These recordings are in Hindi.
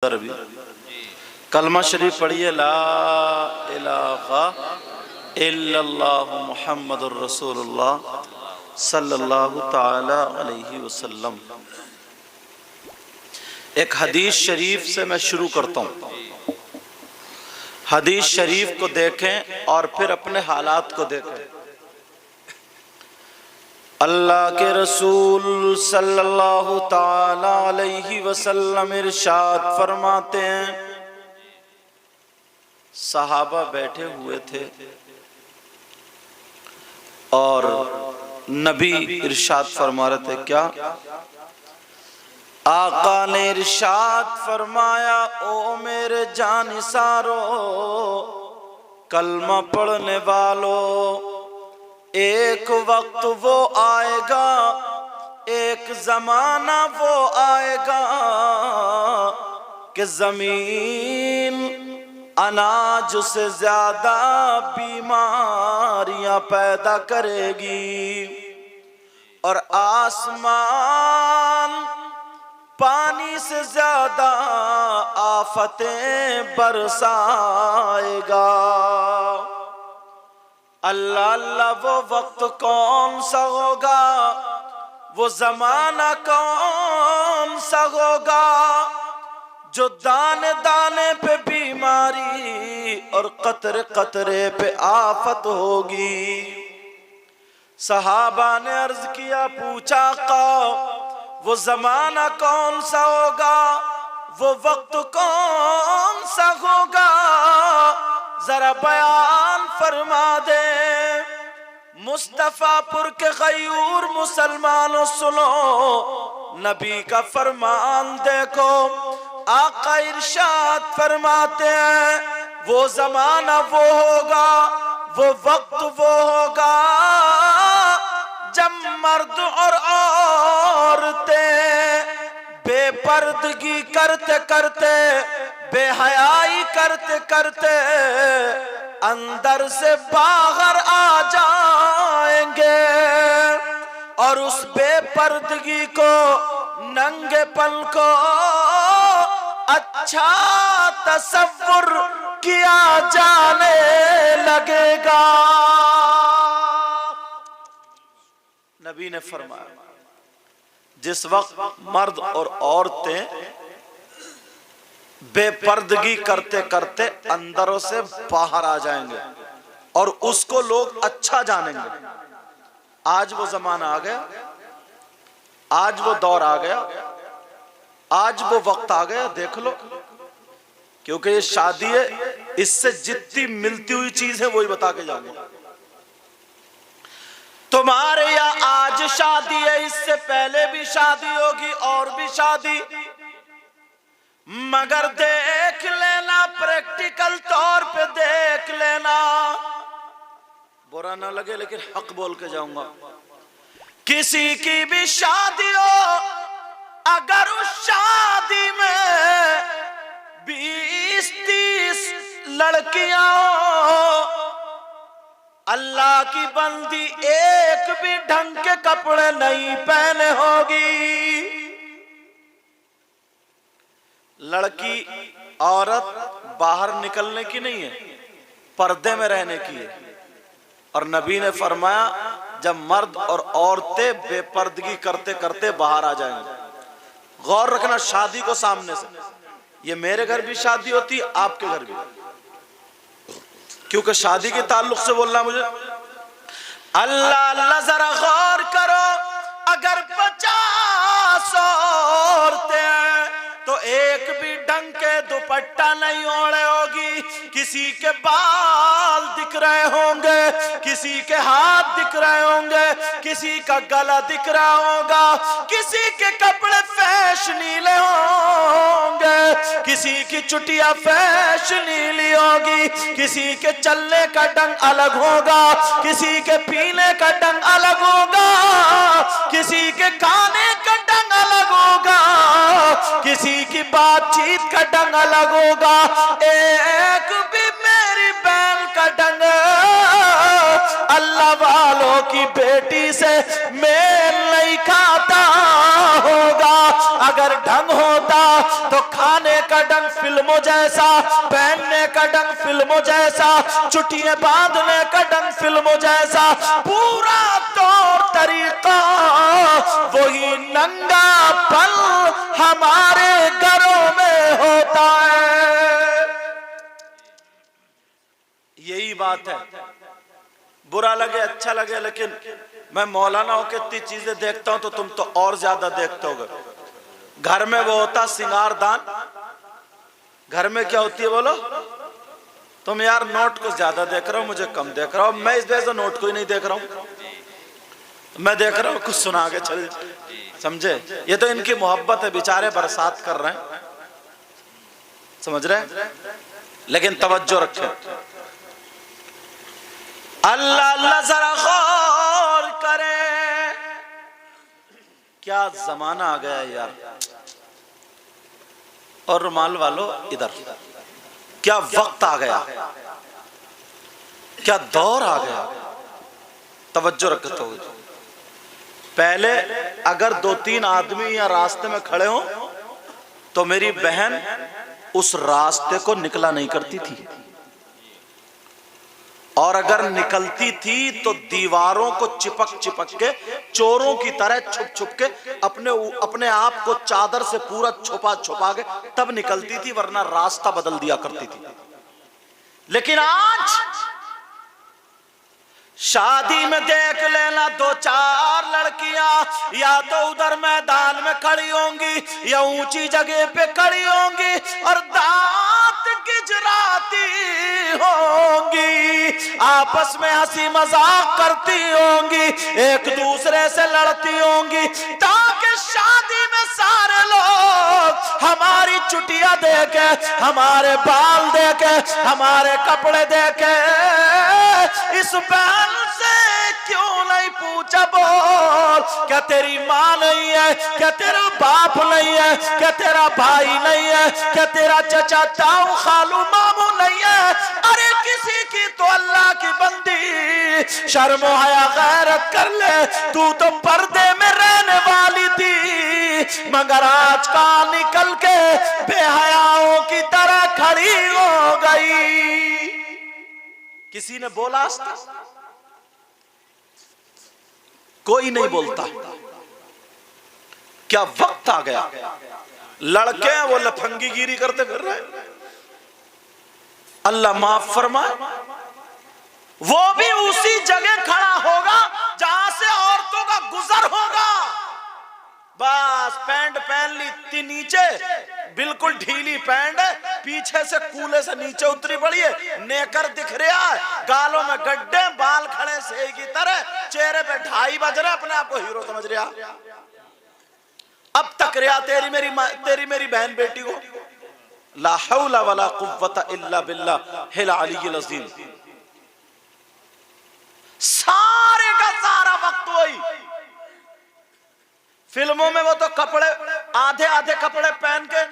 भी कलमा शरीफ पढ़िए, ला इलाहा इल्लल्लाह मुहम्मदुर रसूलुल्लाह सल्लल्लाहु ताला अलैहि वसल्लम। एक हदीस शरीफ से मैं शुरू करता हूँ। हदीस शरीफ को देखें और फिर अपने हालात को देखें। अल्लाह के रसूल सल्लल्लाहु ताला अलैहि वसल्लम इरशाद फरमाते हैं, सहाबा बैठे हुए थे और नबी इरशाद फरमा रहे थे। क्या? आका ने इरशाद फरमाया, ओ मेरे जानिसारो, कलमा पढ़ने वालों, एक वक्त वो आएगा, एक जमाना वो आएगा कि जमीन अनाज से ज्यादा बीमारियां पैदा करेगी और आसमान पानी से ज्यादा आफतें बरसाएगा। अल्लाह अल्लाह, वो वक्त कौन सा होगा, वो जमाना कौन सा होगा जो दाने दाने पे बीमारी और कतरे कतरे पे आफत होगी। सहाबा ने अर्ज किया, पूछा, का वो जमाना कौन सा होगा, वो वक्त कौन सा होगा, जरा बयान फरमा दे। मुस्तफापुर के गयूर मुसलमानों सुनो, नबी का फरमान देखो। आका इरशाद फरमाते हैं, वो जमाना वो होगा, वो वक्त वो होगा जब मर्द और औरतें बेपर्दगी करते करते, बेहयाई करते करते अंदर से बाहर आ जाएंगे और उस बेपर्दगी को, नंगेपन को अच्छा तसव्वुर किया जाने लगेगा। नबी ने फरमाया, जिस वक्त मर्द और औरतें बेपर्दगी करते करते अंदरों से बाहर आ जाएंगे और उसको लोग अच्छा जानेंगे। आज वो जमाना आ गया, आज वो दौर आ गया, आज वो वक्त आ गया। देख लो, क्योंकि ये शादी है, इससे जितनी मिलती हुई चीज है वही बता के जाऊंगा। तुम्हारे यहाँ आज शादी है, इससे पहले भी शादी होगी और भी शादी, मगर देख लेना, प्रैक्टिकल तौर पे देख लेना, बुरा ना लगे लेकिन हक बोल के जाऊंगा। किसी की भी शादी हो, अगर उस शादी में 20-30 लड़कियां हो, अल्लाह की बंदी एक भी ढंग के कपड़े नहीं पहने होगी। लड़की औरत बाहर निकलने की नहीं है, पर्दे में रहने की है। और नबी ने फरमाया, जब मर्द और औरतें बेपर्दगी करते करते बाहर आ जाएंगे। गौर रखना शादी को सामने से, ये मेरे घर भी शादी होती है, आपके घर भी, क्योंकि शादी के ताल्लुक से बोलना मुझे। अल्लाह अल्लाह, जरा गौर करो, अगर 50 औरतें तो एक भी ढंग के दुपट्टा नहीं ओढ़े होगी। किसी के बाल दिख रहे होंगे, किसी के हाथ दिख रहे होंगे, किसी का गला दिख रहा होगा, किसी के कपड़े फैशनीले होंगे, किसी की चुटिया फैशनीली होगी, किसी के चलने का ढंग अलग होगा, किसी के पीने का ढंग अलग होगा, किसी के खाने का ढंग अलग होगा, किसी की बातचीत का ढंग अलग होगा। एक भी मेरी बहन का ढंग अल्लाह वालों की बेटी से मेल नहीं खाता होगा। अगर ढंग होता तो खाने का ढंग फिल्मों जैसा, पहनने का ढंग फिल्मों जैसा, चुटियां बांधने का ढंग फिल्मों जैसा, पूरा तौर तरीका वही नंगापन हमारे घरों में होता है। यही बात है। बुरा लगे अच्छा लगे, लेकिन मैं मौलाना होकर इतनी चीजें देखता हूं तो तुम तो और ज्यादा देखते होगे। घर में वो होता सिंगारदान, घर में क्या होती है बोलो? तुम यार नोट को ज्यादा देख रहे हो, मुझे कम देख रहा हो। मैं इस वजह से नोट को ही नहीं देख रहा हूं, मैं देख रहा हूं कुछ सुना के चल, समझे? ये तो इनकी मोहब्बत है, बेचारे बरसात कर रहे हैं, समझ रहे? लेकिन तवज्जो रखे, अल्लाह अल्लाह जरा गौर करे। क्या जमाना आ गया यार। और रुमाल वालों इधर, क्या वक्त आ गया, क्या दौर आ गया। तवज्जो रखते हो। पहले अगर 2-3 आदमी या रास्ते में खड़े हो तो मेरी बहन उस रास्ते को निकला नहीं करती थी, और अगर निकलती थी तो दीवारों को चिपक चिपक के चोरों की तरह छुप छुप के अपने आप को चादर से पूरा छुपा छुपा के तब निकलती थी, वरना रास्ता बदल दिया करती थी। लेकिन आज शादी में देख लेना 2-4 लड़कियां या तो उधर मैदान में खड़ी होंगी या ऊंची जगह पे खड़ी होंगी और दांत गिजराती होंगी, आपस में हंसी मजाक करती होंगी, एक दूसरे से लड़ती होंगी, ताकि शादी में सारे लोग हमारी चुटिया देखे, हमारे बाल देखे, हमारे कपड़े देखे। इस बहन से क्यों नहीं पूछा बोल, क्या तेरी माँ नहीं है, क्या तेरा बाप नहीं है, क्या तेरा भाई नहीं है, क्या तेरा चचा ताऊ खालू मामू नहीं है? अरे किसी की तो अल्लाह की बंदी शर्म हया गैरत कर ले, तू तो पर्दे में रहने वाली थी, मगर आज का निकल के बेहयाओं की तरह खड़ी हो गई। किसी ने बोला? कोई नहीं बोलता। क्या वक्त आ गया। लड़के हैं वो लफंगीगिरी करते फिर रहे, अल्लाह माफ फरमाए। वो भी उसी जगह खड़ा होगा जहां से औरतों का गुजर होगा। बस पैंट पहन ली थी नीचे, बिल्कुल ढीली पैंट, पीछे से कूले से नीचे उतरी पड़ी है, नेकर दिख रहा है, गालों में गड्ढे, बाल खड़े से की तरह, चेहरे पे 2:30 बज रहे, अपने आप को हीरो समझ रहा। अब तक रहा तेरी मेरी बहन बेटी को ला हौला वला कुव्वता इल्ला बिल्लाहिल अलीय्यिल अज़ीम। सारे का सारा वक्त वही। फिल्मों में वो तो कपड़े आधे आधे कपड़े पहन के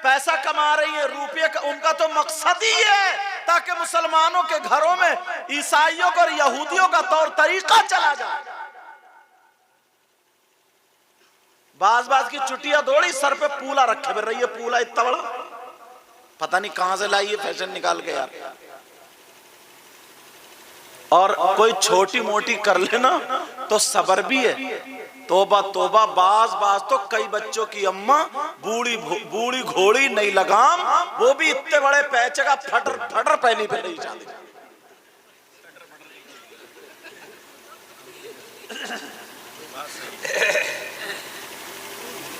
पैसा कमा रही है, रुपये का उनका तो मकसद ही है ताकि मुसलमानों के घरों में ईसाइयों का और यहूदियों का तौर तरीका चला जाए। बाज की चुटिया दौड़ी, सर पे पूला रखे फिर रही है, पूला इतना बड़ा, पता नहीं कहां से लाई है फैशन निकाल के यार। और कोई छोटी मोटी कर लेना तो सबर भी है। तोबा तोबा, बाज तो कई बच्चों की अम्मा बूढ़ी घोड़ी नहीं लगाम, वो भी इतने बड़े पैचे का फटर पहनी पे नहीं जाती।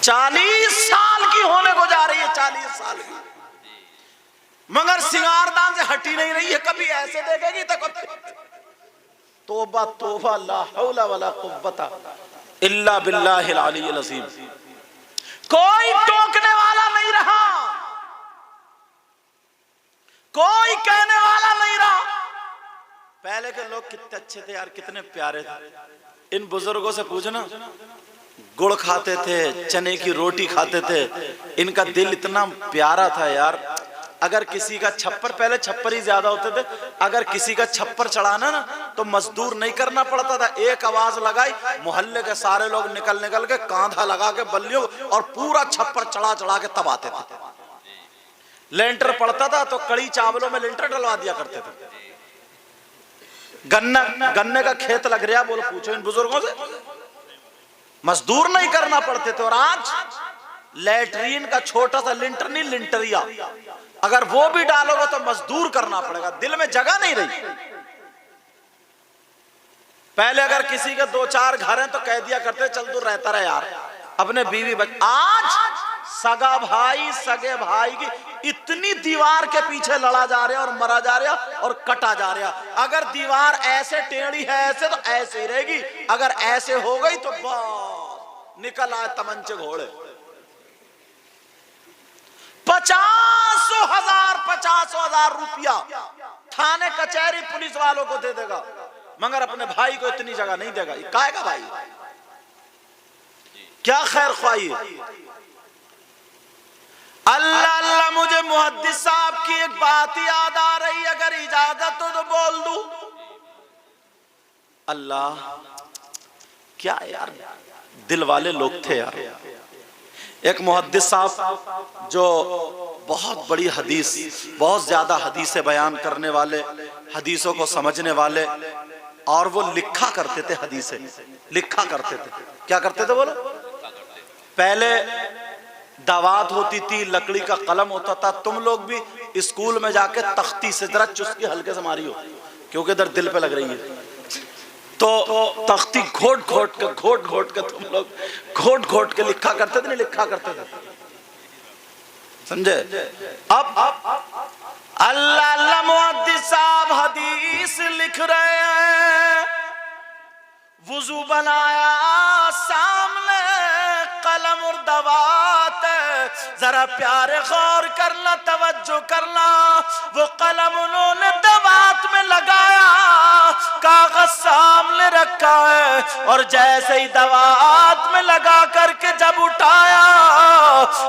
40 साल की होने को जा रही है, 40 साल की, मगर सिंगारदान से हटी नहीं रही है। कभी ऐसे देखेगी तो तोबा तोबा, ला हौला वला कुव्वता इल्ला बिल्लाहिल अलीय्यिल अज़ीम। कोई टोकने वाला नहीं रहा, कोई कहने वाला नहीं रहा। पहले के लोग कितने अच्छे थे यार, कितने प्यारे थे। इन बुजुर्गों से पूछना, गुड़ खाते थे, चने की रोटी खाते थे, इनका दिल इतना प्यारा था यार। अगर किसी का छप्पर, पहले छप्पर ही ज्यादा होते थे, अगर किसी का छप्पर चढ़ाना ना तो मजदूर नहीं करना पड़ता था। एक आवाज लगाई, मोहल्ले के सारे लोग निकल निकल के कांधा लगा के बल्लियों और पूरा छप्पर चढ़ा चढ़ा के तब आते थे। लेंटर पड़ता था तो कड़ी चावलों में लेंटर डलवा दिया करते थे। गन्ने का खेत लग रहा, बोलो पूछो इन बुजुर्गों से, मजदूर नहीं करना पड़ते थे। और आज लैट्रीन का छोटा सा लिंटर नहीं, लिंटरिया, अगर वो भी डालोगे तो मजदूर करना पड़ेगा। दिल में जगह नहीं रही। पहले अगर किसी के 2-4 घर हैं तो कह दिया करते चल तू रहता रहे यार, अपने बीवी बच्चे। आज सगा भाई सगे भाई की इतनी दीवार के पीछे लड़ा जा रहा और मरा जा रहा और कटा जा रहा। अगर दीवार ऐसे टेढ़ी है ऐसे तो ऐसे ही रहेगी, अगर ऐसे हो गई तो बस निकल आए तमंचे घोड़े। 50,000 रुपया थाने कचहरी पुलिस वालों को दे देगा, मगर अपने भाई को इतनी जगह नहीं देगा। काय का भाई, क्या खैर ख्वाही है। अल्लाह अल्लाह, मुझे मुहद्दिस साहब की एक बात याद आ रही, अगर इजाजत हो तो बोल दूं। अल्लाह, क्या यार दिल वाले लोग थे यार। एक मुहद्दिस साहब जो बहुत बड़ी हदीस, बहुत ज्यादा हदीसें बयान करने वाले, हदीसों को समझने वाले, और वो लिखा करते थे, हदीसें लिखा करते थे। क्या करते थे बोलो? पहले दावात होती थी, लकड़ी का कलम होता था। तुम लोग भी स्कूल में जाके तख्ती से जरा चुस्की हल्के से मारी हो, क्योंकि इधर दिल पे लग रही है, तो तख्ती घोट घोट के तुम लोग घोट के लिखा करते थे, नहीं लिखा करते थे, समझे? अब अल्लाह अल्लाह, मुहद्दिस साहब हदीस लिख रहे हैं, वुजू बनाया, सामने कलम और दवात, जरा प्यारे गौर करना, तवज्जो करना। वो कलम उन्होंने दवात में लगाया, कागज सामने रखा है, और जैसे ही दवात में लगा करके जब उठाया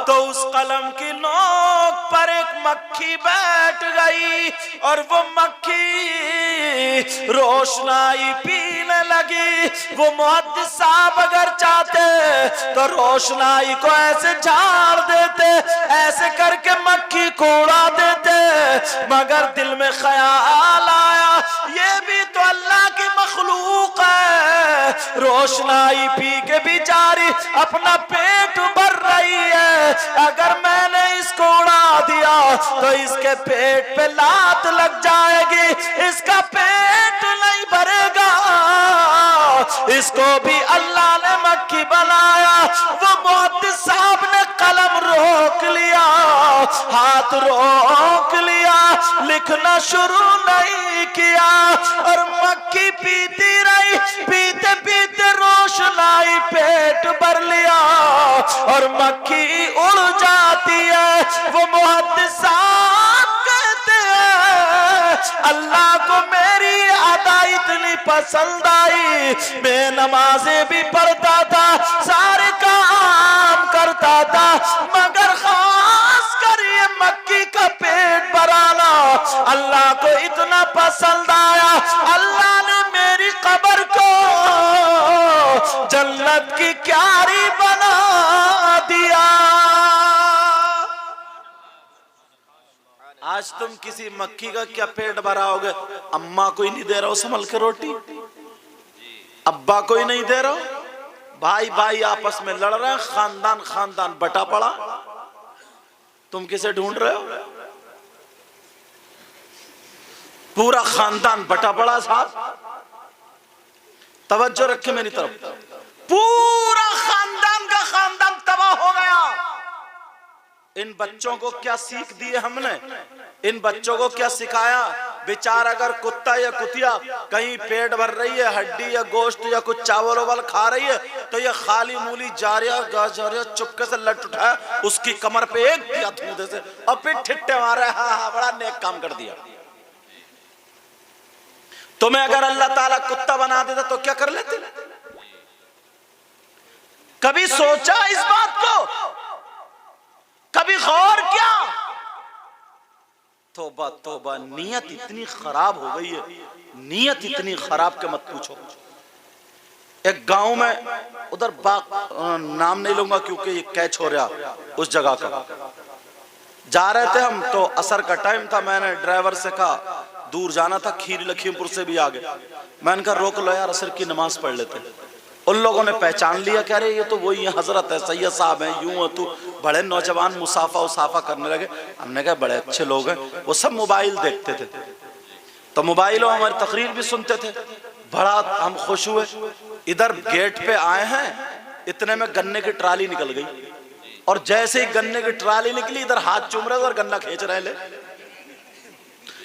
तो उस कलम की नोक पर एक मक्खी बैठ गई, और वो मक्खी रोशनाई पीने लगी। वो मुहद्दिस साहब अगर चाहते तो रोशनाई को ऐसे झाड़ देते, ऐसे करके मक्खी को उड़ा देते, मगर दिल में ख्याल आया ये भी तो अल्लाह की मखलूक है, रोशनाई पी के बेचारी अपना पेट भर रही है, अगर मैंने इसको उड़ा दिया तो इसके पेट पे लात लग जाएगी, इसका पेट नहीं भरेगा। इसको भी अल्लाह ने मक्खी बनाया। वो मुहद्दिस साहब ने कलम रोक लिया, हाथ रोक लिया, लिखना शुरू नहीं किया, और मक्खी पीती रही, पीते पीते रोशनाई पेट भर लिया, और मक्खी उड़ जाती है। वो मुहद्दिस साहब कहते हैं अल्लाह को मेरी अदा इतनी पसंद आई, मैं नमाजें भी पढ़ता था, सारे काम करता था, मगर खास कर ये मक्खी का पेट भराना अल्लाह को इतना पसंद आया, अल्लाह ने मेरी कब्र को जन्नत की क्यारी बना दिया। आज तुम किसी मक्खी का क्या पेट भराओगे? अम्मा को ही नहीं दे रहा हो संभल के रोटी, अब्बा को ही नहीं दे रहा हो, भाई भाई आपस में लड़ रहे हैं, खानदान खानदान बटा पड़ा, तुम किसे ढूंढ रहे हो? पूरा खानदान बटा पड़ा साहब, तवज्जो रखे मेरी तरफ, पूरा खानदान का खानदान तबाह हो गया। इन बच्चों को क्या सीख दी है हमने? इन बच्चों को क्या सिखाया? बेचारा अगर कुत्ता या कुतिया कहीं पेट भर रही है, हड्डी या गोश्त या कुछ चावल वावल खा रही है, तो ये खाली मूली जा रहा चुपके से लट उठाया, उसकी कमर पे एक दिया धूधे से, और फिर ठिट्टे मारे, हाँ बड़ा नेक काम कर दिया। तुम्हें अगर अल्लाह ताला कुत्ता बना देता तो क्या कर लेते? कभी सोचा इस बात को? कभी गौर किया? तौबा तौबा, नीयत इतनी खराब हो गई है, नीयत इतनी खराब के मत पूछो। एक गांव में उधर नाम नहीं लूंगा क्योंकि ये कैच हो रहा, उस जगह का जा रहे थे हम, तो असर का टाइम था। मैंने ड्राइवर से कहा दूर जाना था, खीरी लखीमपुर से भी आगे, मैंने कहा रोक लो यार, असर की नमाज पढ़ लेते। उन लोगों ने पहचान लिया, कह रहे ये तो वही हजरत है, सैयद साहब हैं, यूं है तू। बड़े नौजवान मुसाफा उसाफा करने लगे। हमने कहा बड़े अच्छे लोग हैं। वो सब मोबाइल देखते थे, तो मोबाइलों हमारी तकरीर भी सुनते थे। बड़ा हम खुश हुए। इधर गेट पे आए हैं, इतने में गन्ने की ट्राली निकल गई, और जैसे ही गन्ने की ट्राली निकली, इधर हाथ चूम रहे और गन्ना खींच रहे ले।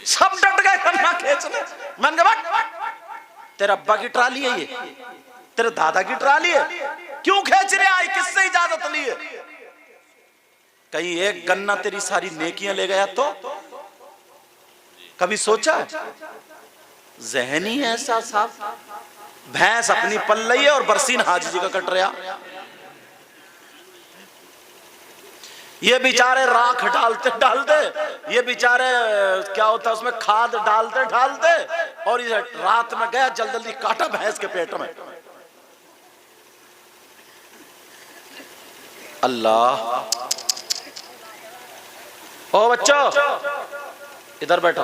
सब डट गए गन्ना खींचने। मैंने कहा तेरा अब्बा की ट्राली है ये, तेरे दादा की ट्राली है, क्यों खींच रहे आई, किससे इजाजत ली है? कहीं एक गन्ना तेरी सारी नेकियां ले गया तो? कभी सोचा है? ज़हनी है ऐसा साहब। भैंस अपनी पल रही है और बरसीन हाजी जी का कट रहा। ये बेचारे राख डालते डालते, ये बेचारे क्या होता है उसमें खाद डालते डालते, और ये रात में गया जल्दी जल्दी काटा भैंस के पेट में। अल्लाह। ओ बच्चों इधर बैठो।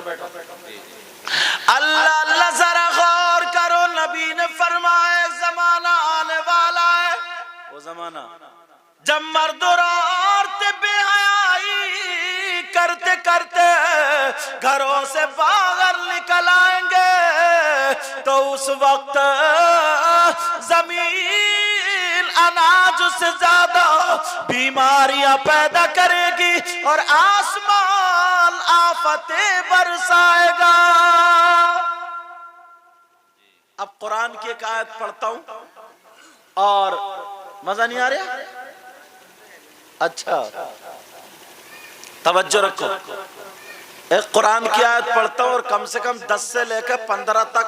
अल्लाह अल्लाह जरा गौर करो, नबी ने फरमाया जमाना आने वाला है, वो जमाना जब मर्द और औरतें बेहयाई करते करते घरों से बाहर निकल आएंगे, तो उस वक्त जमीन अनाज से ज्यादा बीमारियां पैदा करेगी और आसमान आफतें बरसाएगा। अब कुरान की एक आयत पढ़ता हूं और मजा नहीं आ रहा? अच्छा तवज्जो रखो। एक कुरान की आयत पढ़ता हूं और कम से कम 10 से लेकर 15 तक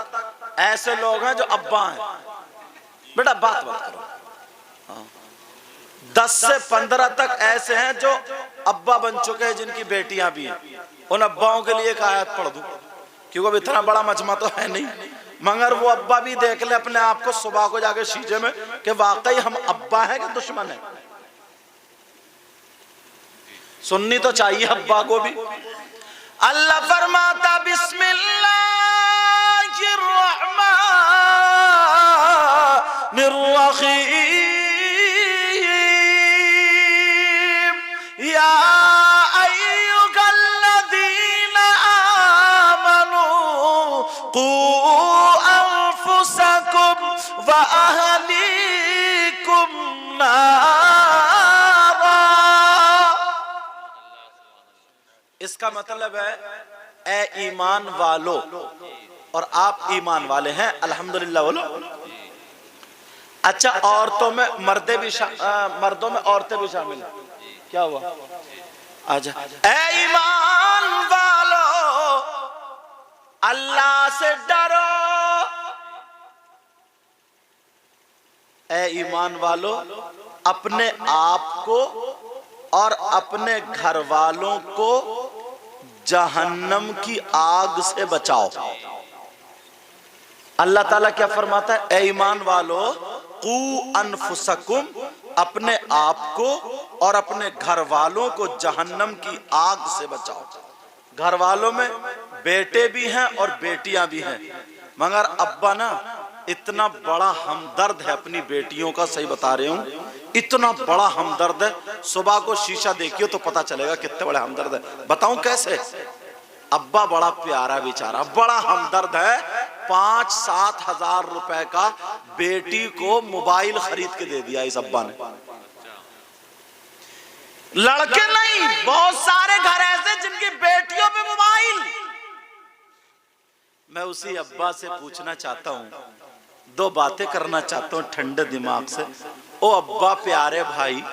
ऐसे लोग हैं जो अब्बा हैं। बेटा बात करो। 10 से 15 तक ऐसे हैं जो अब्बा बन चुके हैं, जिनकी बेटियां भी हैं। उन अब्बाओं के लिए एक आयत पढ़ दूं, क्योंकि अब इतना बड़ा मजमा तो है नहीं, मगर वो अब्बा भी देख ले अपने आप को सुबह को जाके शीशे में कि वाकई हम अब्बा है कि दुश्मन है। सुननी तो चाहिए अब्बा को भी। अल्लाह फरमाता बिस्मिल्लाहिर्रहमानिर्रहीम या अय्युहल्लज़ीना आमनू qū अन्फुसकुम व अहलीकुम नारा। इसका मतलब है ए ईमान वालो, और आप ईमान वाले हैं अल्हम्दुलिल्लाह बोलो। अच्छा औरतों में मर्दों में औरतें भी शामिल हैं। क्या हुआ? आजा। ए ईमान वालो अल्लाह से डरो। ए ईमान वालो अपने आप को और अपने घर वालों को जहन्नम की आग से बचाओ। अल्लाह ताला क्या फरमाता है? ए ईमान वालो qū अन्फुसकुम, अपने आप को और अपने घर वालों को जहन्नम की आग से बचाओ। घर वालों में बेटे भी हैं और बेटियां भी हैं, मगर अब्बा ना इतना बड़ा हमदर्द है अपनी बेटियों का, सही बता रहे हूं, इतना बड़ा हमदर्द है। सुबह को शीशा देखियो तो पता चलेगा कितने बड़े हमदर्द है। बताऊं कैसे? अब्बा बड़ा प्यारा बेचारा, बड़ा हमदर्द है। 5-7 हजार रुपए का बेटी को मोबाइल खरीद के दे दिया इस अब्बा ने। लड़के नहीं, बहुत सारे घर ऐसे जिनकी बेटियों पे मोबाइल। मैं उसी अब्बा से पूछना चाहता हूं, 2 बातें करना चाहता हूं ठंडे दिमाग से। ओ अब्बा प्यारे भाई,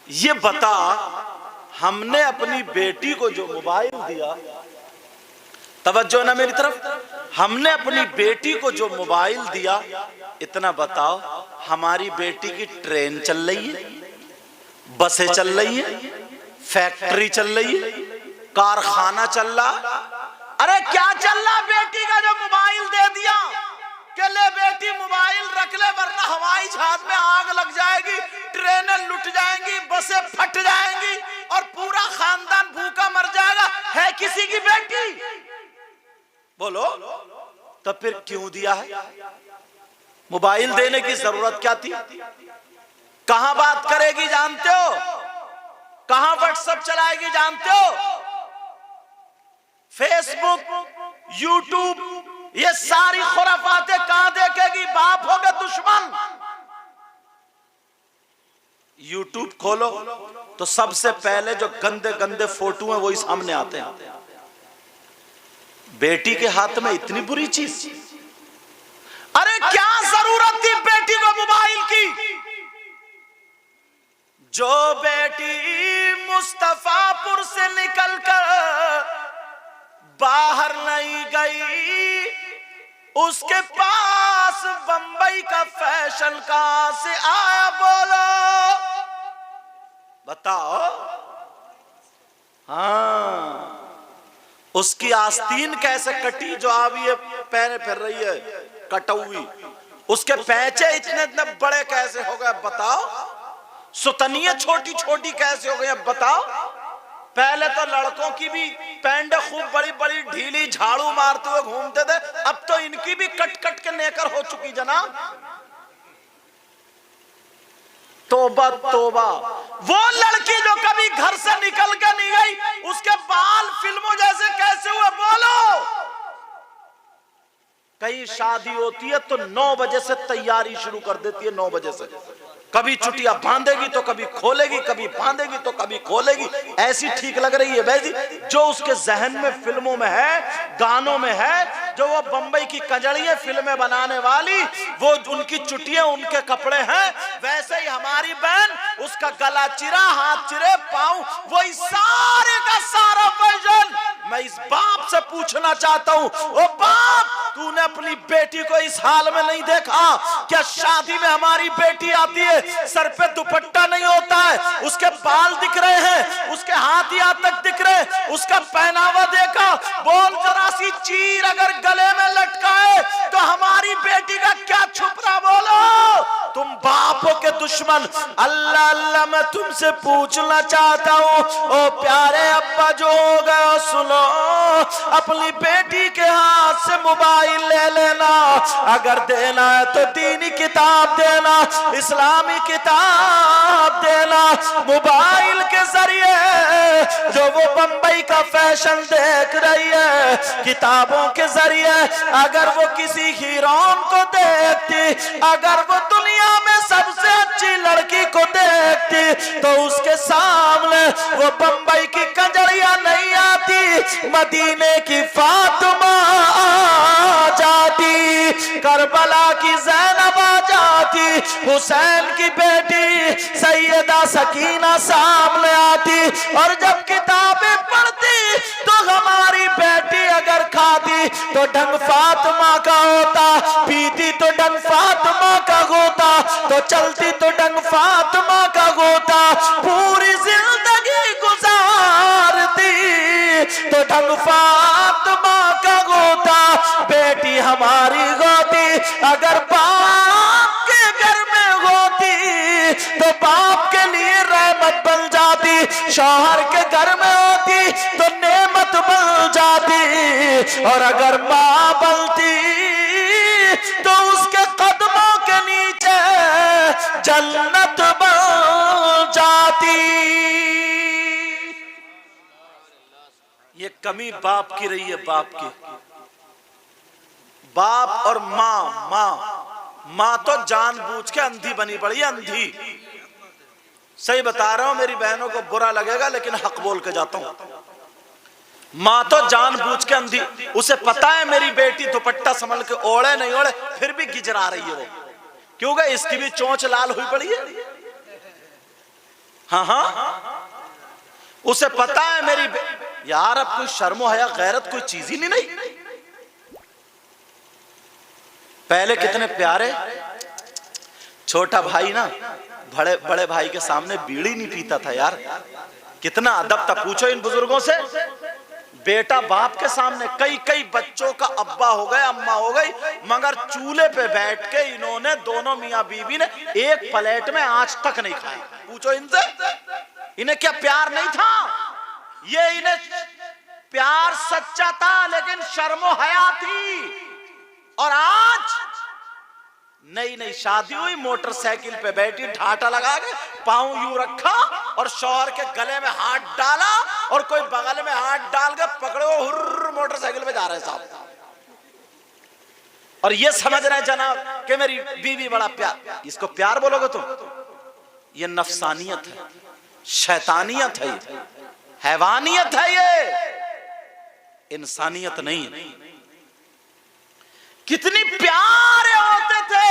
ये बता, हमने अपनी बेटी को जो मोबाइल दिया, तवज्जो ना मेरी तरफ, हमने अपनी बेटी को जो मोबाइल दिया, इतना बताओ हमारी बेटी की ट्रेन चल रही है, बसें चल रही है, फैक्ट्री चल रही है, कारखाना चल रहा। अरे क्या चल रहा? बेटी का जो मोबाइल दे दिया कि ले बेटी मोबाइल रख ले वरना हवाई जहाज में आग लग जाएगी, ट्रेनें लुट जाएंगी, बसें फट जाएंगी और पूरा खानदान भूखा मर जाएगा। है किसी की बेटी? बोलो तो फिर क्यों दिया है? मोबाइल देने की जरूरत क्या थी? कहां बात करेगी जानते हो? कहां व्हाट्सएप चलाएगी जानते हो? फेसबुक, यूट्यूब, ये सारी खुराफातें कहां देखेगी? बाप होगा दुश्मन। यूट्यूब खोलो तो सबसे पहले जो गंदे गंदे फोटो हैं वही सामने आते हैं। बेटी के हाथ में इतनी बुरी चीज। अरे क्या जरूरत थी बेटी को मोबाइल की? जो बेटी मुस्तफापुर से निकलकर बाहर नहीं गई, उसके पास बंबई का फैशन कहां से आया? बोलो बताओ। हाँ, उसकी आस्तीन कैसे कटी जो आप ये पहने फिर रही है कटौई? उसके पैचे इतने इतने बड़े कैसे हो गए बताओ? सुतनियां छोटी छोटी कैसे हो गई बताओ? पहले तो लड़कों की भी पैंट खूब बड़ी बड़ी ढीली झाड़ू मारते हुए घूमते थे, अब तो इनकी भी कट कट के नेकर हो चुकी जनाब। तोबा तोबा। वो लड़की जो कभी घर से निकल के नहीं गई, उसके बाल फिल्मों जैसे कैसे हुए? बोलो। कहीं शादी होती है तो 9 बजे से तैयारी शुरू कर देती है। 9 बजे से कभी चुटिया बांधेगी तो कभी खोलेगी, कभी बांधेगी तो कभी खोलेगी। ऐसी ठीक लग रही है वैसी जो उसके जहन में फिल्मों में है, गानों में है। जो वो बंबई की कजड़ियां फिल्में बनाने वाली, वो उनकी चुटियां उनके कपड़े हैं। वैसे ही हमारी बहन, उसका गला चिरा, हाथ चिरे, पांव, वही सारे का सारा फैशन। मैं इस बाप से पूछना चाहता हूं, ओ बाप, तूने अपनी बेटी को इस हाल में नहीं देखा क्या? शादी में हमारी बेटी आती है, सर पे दुपट्टा नहीं होता है, उसके बाल दिख रहे हैं, उसके हाथ यहाँ तक दिख रहे हैं, उसका पहनावा देखा? बोल जरा सी चीर अगर गले में लटकाए तो हमारी बेटी का क्या छुप रहा? बोलो। तुम बापों के दुश्मन। अल्लाह अल्लाह, मैं तुमसे पूछना चाहता हूँ, ओ प्यारे अब्बा जो हो गए, सुनो, अपनी बेटी के हाथ से मोबाइल ले लेना। अगर देना है तो दीनी किताब देना, इस्लामी किताब देना। मोबाइल के जरिए जो वो बंबई का फैशन देख रही है, किताबों के जरिए अगर वो किसी हीरोइन को देखती, अगर वो दुनिया में सबसे अच्छी लड़की को देखती, तो उसके सामने वो बंबई की कंजरिया नहीं आती, मदीने की फातिमा आ जाती, करबला की ज़ैनब आ जाती, हुसैन की बेटी सैयदा सकीना सामने आती। और जब किताबें पढ़ती तो हमारी बेटी अगर खाती तो ढंग फातिमा का होता, पीती तो ढंग फातिमा का होता, तो चलती तो ढंग फातिमा का होता, पूरी जिंदगी गुजारती तो ढंग फातिमा का होता। बेटी हमारी होती अगर बाप के घर में होती तो बाप के लिए रहमत बन जाती, शौहर के घर में होती तो नेमत बन जाती, और अगर माँ बनती तो उसके कदमों के नीचे जन्नत बन जाती। ये कमी बाप की रही है, बाप की। बाप और माँ तो जानबूझ के अंधी बनी पड़ी है, अंधी। सही बता रहा हूं, मेरी बहनों को बुरा लगेगा लेकिन हक बोल के जाता हूं। माँ तो जानबूझ के अंधी, उसे पता है मेरी बेटी दुपट्टा संभल के ओढ़े नहीं ओढ़े, फिर भी गिजरा रही है वो, क्योंकि इसकी भी चोंच लाल हुई पड़ी है। हाँ, उसे पता है मेरी यार, अब कोई शर्मो हया गैरत कोई चीज ही नहीं। पहले कितने प्यारे, छोटा भाई ना बड़े भाई के सामने बीड़ी नहीं पीता था यार, कितना अदब था, पूछो इन बुजुर्गों से। बेटा बाप के सामने, कई कई बच्चों का अब्बा हो गए, अम्मा हो गई, मगर चूल्हे पे बैठ के इन्होंने दोनों मियां बीवी ने एक प्लेट में आज तक नहीं खाया। पूछो इनसे, इन्हें क्या प्यार नहीं था? ये इन्हें प्यार सच्चा था, लेकिन शर्मो हया थी। और आज नई नई शादी हुई, मोटरसाइकिल पे बैठी, ढाटा लगा के पांव यूं रखा और शौहर के गले में हाथ डाला और कोई बगल में हाथ डाल के पकड़े वो हुर्र मोटरसाइकिल पे जा रहे साहब। और ये समझ रहे जनाब कि मेरी बीवी बड़ा प्यार। इसको प्यार बोलोगे तुम? ये नफसानियत है, शैतानियत है, ये हैवानियत है, ये इंसानियत नहीं है। कितनी प्यारे होते थे।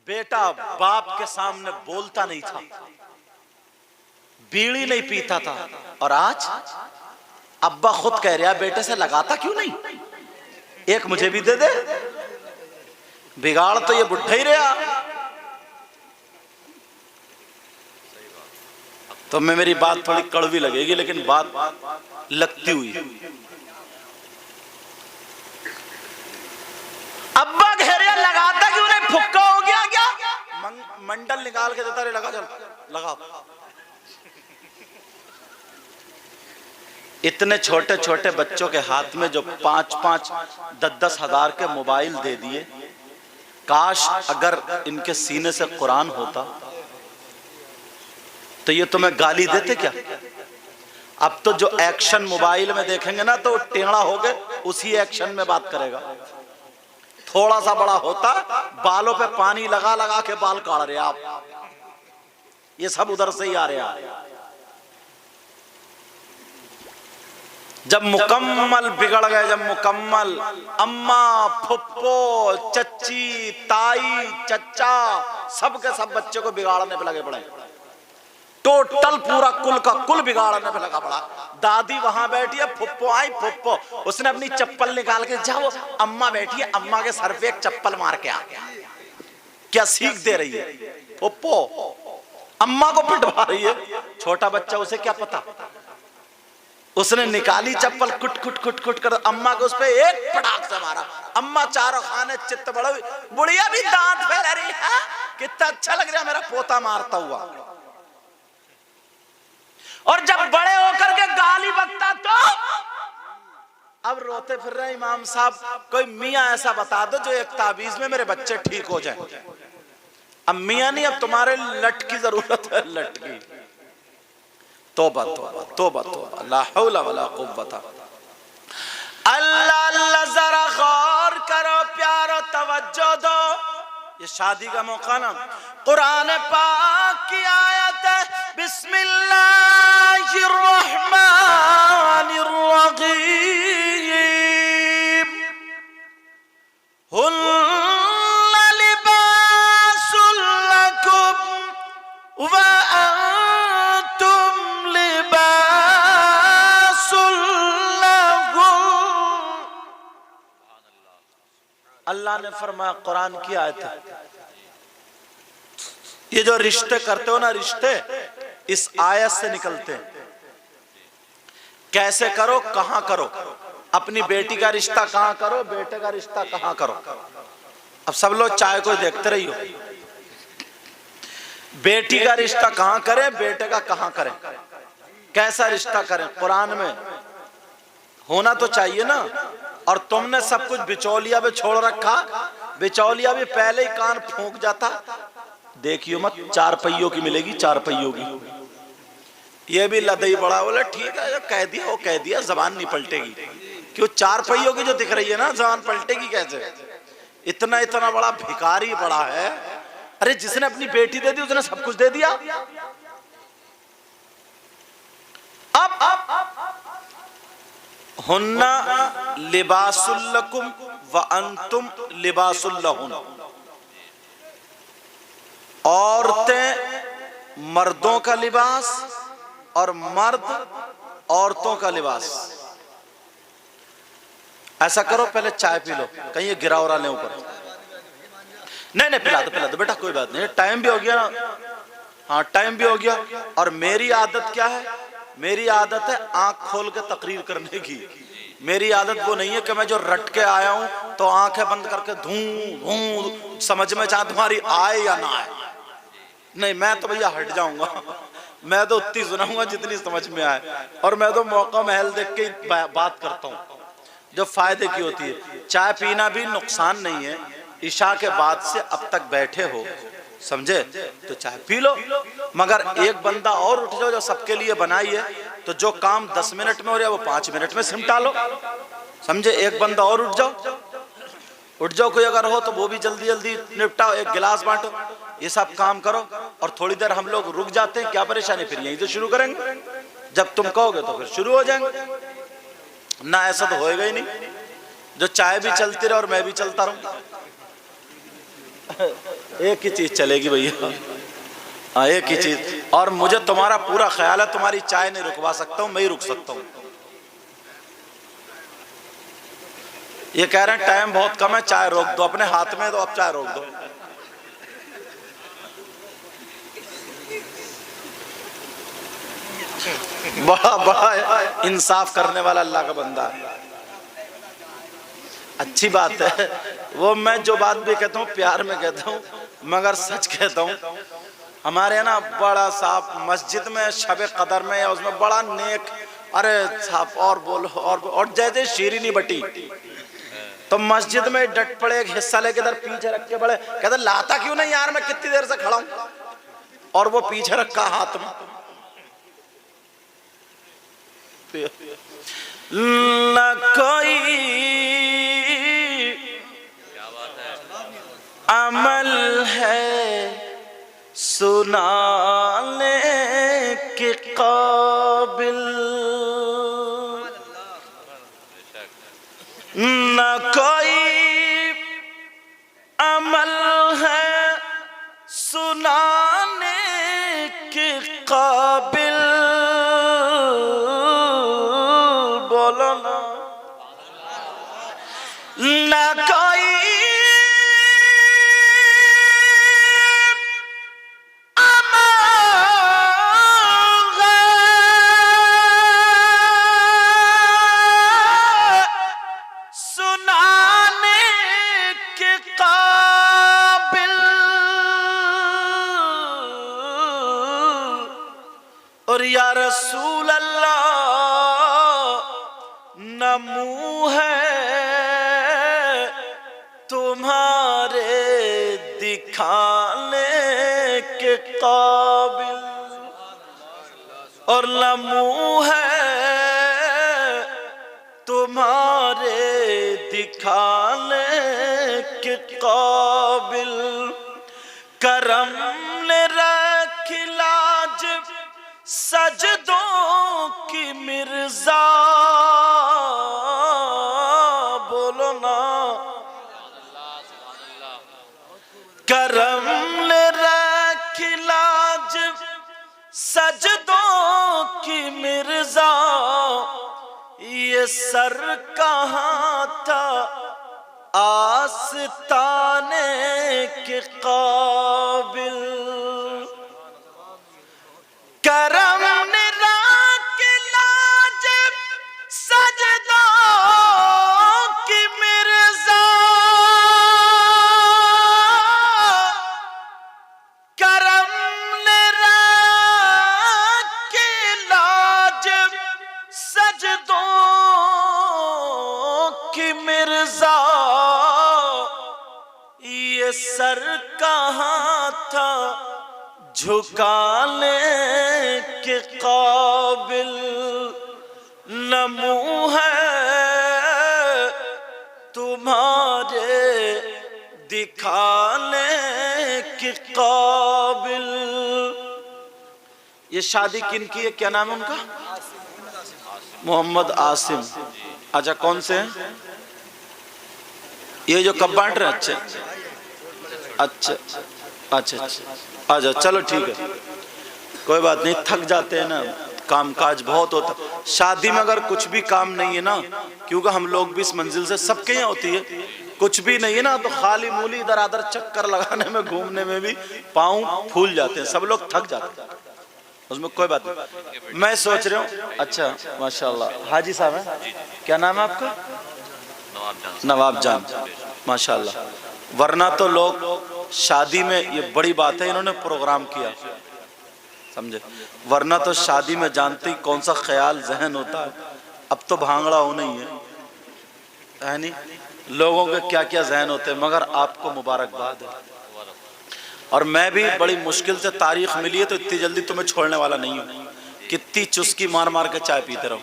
बेटा बाप के सामने बोलता नहीं था, बीड़ी नहीं पीता था, और आज अब्बा खुद कह रहा बेटे से लगाता क्यों नहीं, एक मुझे भी दे दे। बिगाड़ तो ये बुढ़ा ही रहा। तो मैं, मेरी बात थोड़ी कड़वी लगेगी, लेकिन बात लगती हुई। अब्बा घेरिया लगाता क्यों नहीं, फुक्का हो गया क्या? मंडल निकाल के देता रे, लगा चल लगा। इतने छोटे छोटे बच्चों के हाथ में जो 5-5, 10-10 हजार के मोबाइल दे दिए। काश अगर इनके सीने से कुरान होता तो ये तुम्हें गाली देते क्या? अब तो जो एक्शन मोबाइल में देखेंगे ना, तो टेढ़ा हो गए उसी एक्शन में बात करेगा। थोड़ा सा बड़ा होता, बालों पे पानी लगा लगा के बाल काट रहे आप। ये सब उधर से ही आ रहे हैं। जब मुकम्मल बिगड़ गए, जब मुकम्मल अम्मा, फुप्पो, चच्ची, ताई, चच्चा, सब के सब बच्चे को बिगाड़ने पे लगे पड़े। टोटल पूरा कुल का कुल बिगाड़ने पे लगा पड़ा। दादी वहां बैठी है, फुप्पो आई, फुप्पो उसने अपनी चप्पल निकाल के, जाओ अम्मा बैठी है, अम्मा के सर पे एक चप्पल मार के आ गया। क्या सीख दे रही है? फुप्पो अम्मा को पिटवा रही है। छोटा बच्चा, उसे क्या पता। उसने निकाली चप्पल, कुट कुट कुट कुट कर अम्मा को उस पे एक पटाख से मारा। अम्मा चारों खाने चित्त बड़ा, बुढ़िया भी दांत फैला रही है। कितना अच्छा लग रहा मेरा पोता मारता हुआ। और जब बड़े होकर के गाली बकता तो अब रोते फिर रहे इमाम साहब, कोई मियां ऐसा बता दो जो एक ताबीज में मेरे बच्चे ठीक हो जाए। अब मियां नहीं, अब तुम्हारे लट की जरूरत है, लट की। तौबा तौबा तौबा तौबा, ला हौला वला कुव्वता। अल्लाह अल्लाह, जरा गौर करो, प्यारो तवज्जो दो। ये शादी का मौका ना, कुरान पाक की आयत है, बिस्मिल्लाहिर रहमानिर रहीम। हुन्ना लिबासुल लकुम व अंतुम लिबासुल लहुम। अल्लाह ने फरमाया, कुरान की आयत है, ये जो रिश्ते करते हो ना, रिश्ते इस आयत से निकलते हैं। कैसे करो, कहां करो। अपनी बेटी का रिश्ता कहां करो, बेटे का रिश्ता कहां करो। अब सब लोग चाय को देखते रहियो, बेटी का रिश्ता कहां करें, बेटे का कहां करें, कैसा रिश्ता करें। कुरान में होना तो चाहिए ना। और तुमने सब कुछ बिचौलिया पे छोड़ रखा। बिचौलिया भी पहले ही कान फूंक जाता। देखियो मत, 4 पहियों की मिलेगी, 4 पहियों की। ये भी लदई बड़ा, बोले ठीक है, जो कह दिया वो कह दिया, जबान नहीं पलटेगी। क्यों 4 पहियों की जो दिख रही है ना, जबान पलटेगी कैसे? इतना इतना बड़ा भिखारी बड़ा है। अरे जिसने अपनी बेटी दे दी उसने सब कुछ दे दिया। अब हुन्ना लिबासुल लकुम व अंतुम लिबासुल लहुन। औरतें मर्दों का लिबास और मर्द औरतों का लिबास। ऐसा करो, पहले चाय पी लो, कहीं ये गिरा उरा ले ऊपर। नहीं नहीं, पिला दो बेटा, कोई बात नहीं, टाइम भी हो गया ना। हाँ टाइम भी हो गया। और मेरी आदत क्या है, मेरी आदत है आंख खोल के तकरीर करने की। मेरी आदत वो नहीं है कि मैं जो रट के आया हूं तो आंखें बंद करके धूं धूं समझ में चाहे तुम्हारी आए या ना आए, नहीं मैं तो भैया हट जाऊंगा। मैं तो उतनी सुनाऊंगा जितनी समझ में आए, और मैं तो मौका महल देख के बात करता हूँ जो फायदे की होती है। चाय पीना भी नुकसान नहीं है, इशा के बाद से अब तक बैठे हो समझे तो चाय पी लो, मगर एक बंदा और उठ जाओ जो सबके लिए बनाई है, तो जो काम 10 मिनट में हो रहा है वो 5 मिनट में सिमटा लो, समझे। एक बंदा और उठ जाओ कोई अगर हो तो वो भी जल्दी जल्दी निपटाओ, एक गिलास बांटो, ये सब काम करो। और थोड़ी देर हम लोग रुक जाते हैं, क्या परेशानी, फिर यहीं से शुरू करेंगे, जब तुम कहोगे तो फिर शुरू हो जाएंगे ना। ऐसा तो होएगा ही नहीं जो चाय भी चलती रहे और मैं भी चलता रहूं। एक ही चीज चलेगी भैया, हाँ एक ही चीज। और मुझे तुम्हारा पूरा ख्याल है, तुम्हारी चाय नहीं रुकवा सकता हूं, मैं ही रुक सकता हूं। ये कह रहे हैं टाइम बहुत कम है, चाय रोक दो, अपने हाथ में तो अब चाय रोक दो। बड़ा बड़ा इंसाफ करने वाला अल्लाह का बंदा है, अच्छी बात है। वो मैं जो बात भी कहता हूँ प्यार में कहता हूँ, मगर सच कहता हूँ। हमारे यहाँ ना बड़ा साहब मस्जिद में शब कदर में या उसमें बड़ा नेक, अरे साहब और बोलो और जैसे शीरीनी बटी, तो मस्जिद में डट पड़े, एक हिस्सा लेके इधर पीछे रख के बड़े कहते लाता क्यों नहीं यार, मैं कितनी देर से खड़ा हूं, और वो पीछे रखा हाथ में। न कोई अमल है सुनाने के काबिल, न कोई अमल है सुनाने के काबिल, बोलो ना। न कोई और या रसूल अल्लाह न मुँह है तुम्हारे दिखाने के काबिल, और न मुँह है तुम्हारे दिखाने के काबिल, करम ने रखी लाज सजदों की मिर्जा, बोलो ना। करम ने रखी लाज सजदों की मिर्जा, ये सर कहाँ था आस्ताने के काबिल, करम ने राखी लाज सजदों की मिर्जा, करम ने राखी लाज सजदों की मिर्जा, ये सर कहाँ था झुकाने के काबिल, न मुँह है तुम्हारे दिखाने के काबिल। ये शादी किन की है, क्या नाम है उनका? मोहम्मद आसिम। अच्छा कौन से हैं ये जो कब बांट रहे? अच्छा अच्छा अच्छा अच्छा अच्छा चलो ठीक है, कोई बात नहीं, थक जाते हैं ना, काम काज बहुत होता। शादी में अगर कुछ भी काम नहीं है ना, क्योंकि हम लोग भी इस मंजिल से सबके यहाँ होती है, कुछ भी नहीं है ना तो खाली मूली इधर आधर चक्कर लगाने में घूमने में भी पाँव फूल जाते हैं, सब लोग थक जाते हैं, उसमें कोई बात नहीं। मैं सोच रहा हूँ, अच्छा माशाल्लाह हाजी साहब हैं, क्या नाम है आपका? नवाब जान, माशाल्लाह। वरना तो लोग शादी में, ये बड़ी बात है इन्होंने प्रोग्राम किया, समझे, वरना तो शादी में जानते ही कौन सा ख्याल जहन होता है। अब तो भांगड़ा होना ही है नहीं, लोगों के क्या क्या जहन होते हैं, मगर आपको मुबारकबाद है। और मैं भी बड़ी मुश्किल से तारीख मिली है तो इतनी जल्दी तुम्हें छोड़ने वाला नहीं हूँ। कितनी चुस्की मार मार के चाय पीते रहो,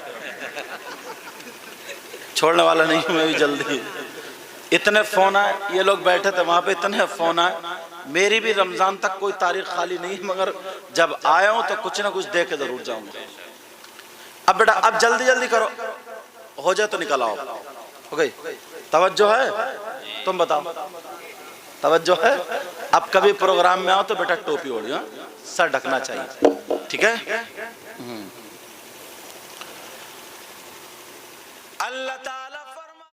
छोड़ने वाला नहीं हूँ मैं भी जल्दी। इतने फोन आए, ये लोग बैठे थे वहां पे, इतने फोन आए, मेरी भी रमजान तक कोई तारीख खाली नहीं, मगर जब आया हूं तो कुछ ना कुछ दे के जरूर जाऊंगा। अब बेटा अब जल्दी जल्दी करो, हो जाए तो निकल आओ। हो गई? तवज्जो है? तुम बताओ, तवज्जो है? अब कभी प्रोग्राम में आओ तो बेटा टोपी ओढ़ियो, सर ढकना चाहिए, ठीक है? अल्लाह